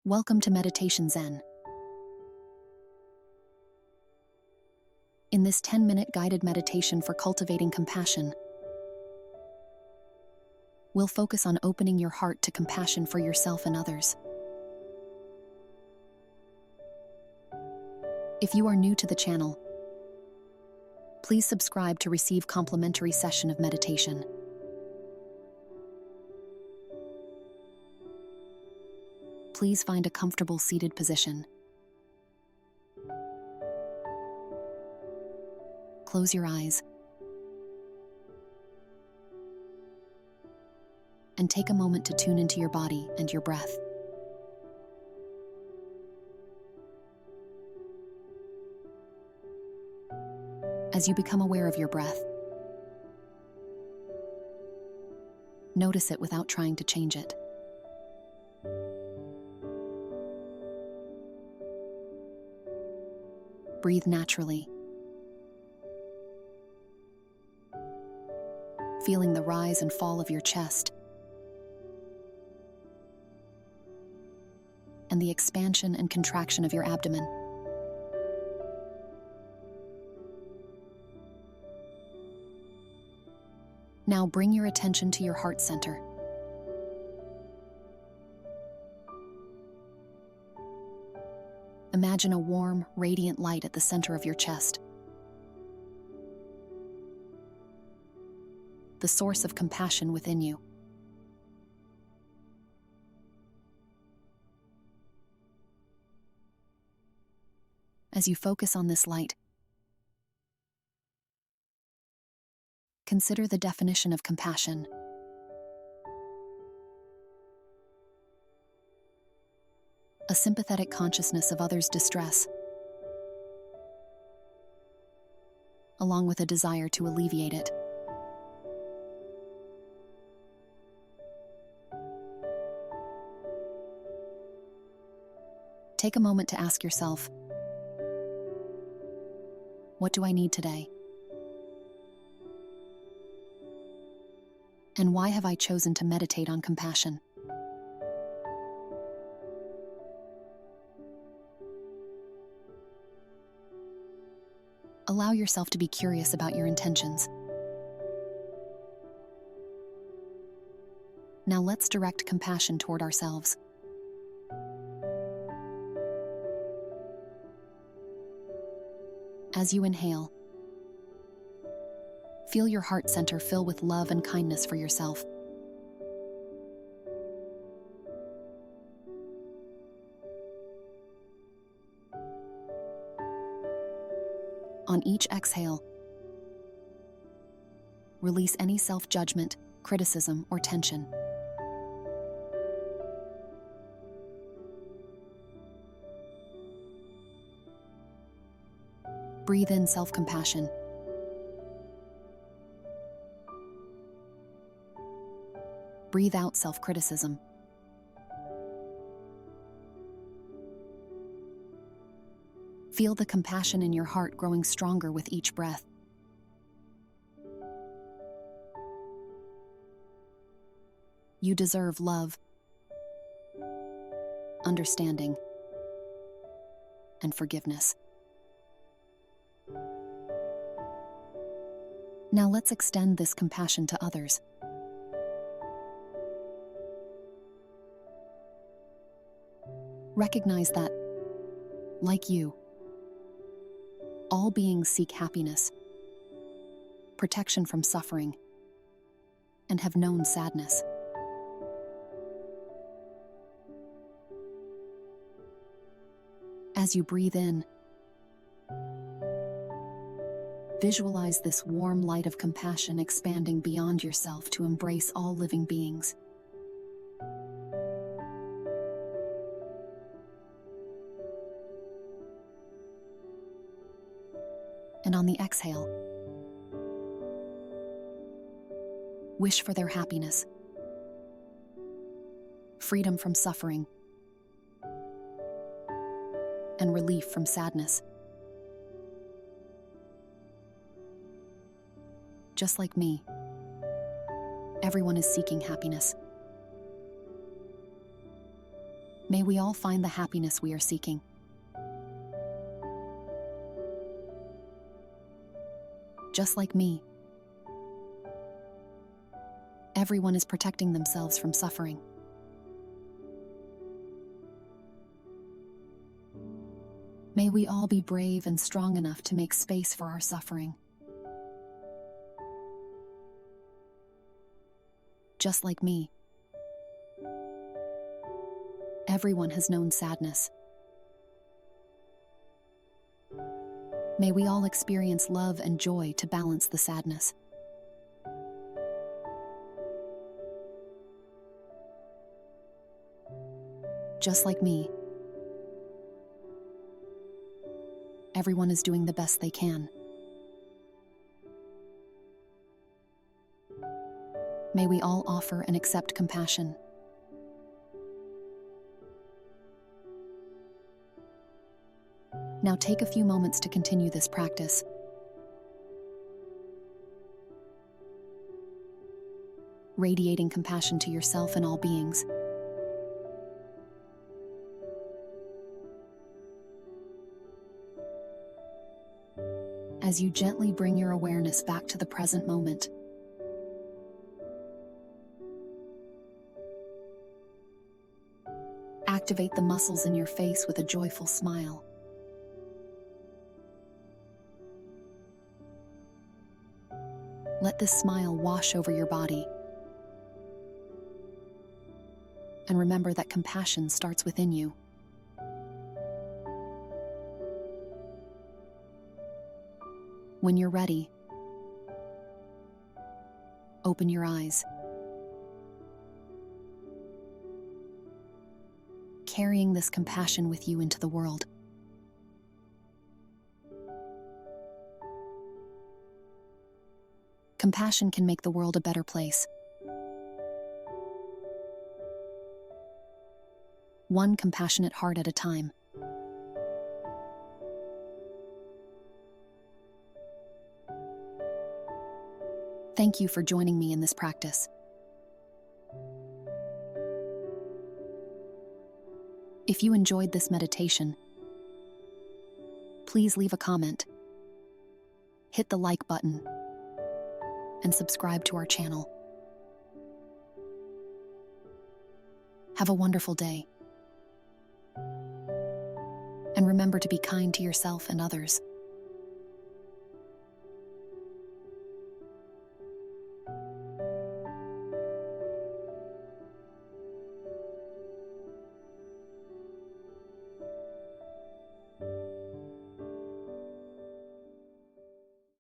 Welcome to Meditation Zen. In this 10-minute guided meditation for cultivating compassion, we'll focus on opening your heart to compassion for yourself and others. If you are new to the channel, please subscribe to receive complimentary session of meditation. Please find a comfortable seated position. Close your eyes and take a moment to tune into your body and your breath. As you become aware of your breath, notice it without trying to change it. Breathe naturally, feeling the rise and fall of your chest and the expansion and contraction of your abdomen. Now bring your attention to your heart center. Imagine a warm, radiant light at the center of your chest, the source of compassion within you. As you focus on this light, consider the definition of compassion. A sympathetic consciousness of others' distress, along with a desire to alleviate it. Take a moment to ask yourself, what do I need today? And why have I chosen to meditate on compassion? Allow yourself to be curious about your intentions. Now let's direct compassion toward ourselves. As you inhale, feel your heart center fill with love and kindness for yourself. On each exhale, release any self-judgment, criticism, or tension. Breathe in self-compassion. Breathe out self-criticism. Feel the compassion in your heart growing stronger with each breath. You deserve love, understanding, and forgiveness. Now let's extend this compassion to others. Recognize that, like you, all beings seek happiness, protection from suffering, and have known sadness. As you breathe in, visualize this warm light of compassion expanding beyond yourself to embrace all living beings. And on the exhale, wish for their happiness, freedom from suffering, and relief from sadness. Just like me, everyone is seeking happiness. May we all find the happiness we are seeking. Just like me, everyone is protecting themselves from suffering. May we all be brave and strong enough to make space for our suffering. Just like me, everyone has known sadness. May we all experience love and joy to balance the sadness. Just like me, everyone is doing the best they can. May we all offer and accept compassion. Now take a few moments to continue this practice. Radiating compassion to yourself and all beings. As you gently bring your awareness back to the present moment. Activate the muscles in your face with a joyful smile. Let this smile wash over your body. And remember that compassion starts within you. When you're ready, open your eyes. Carrying this compassion with you into the world. Compassion can make the world a better place. One compassionate heart at a time. Thank you for joining me in this practice. If you enjoyed this meditation, please leave a comment, hit the like button, and subscribe to our channel. Have a wonderful day. And remember to be kind to yourself and others.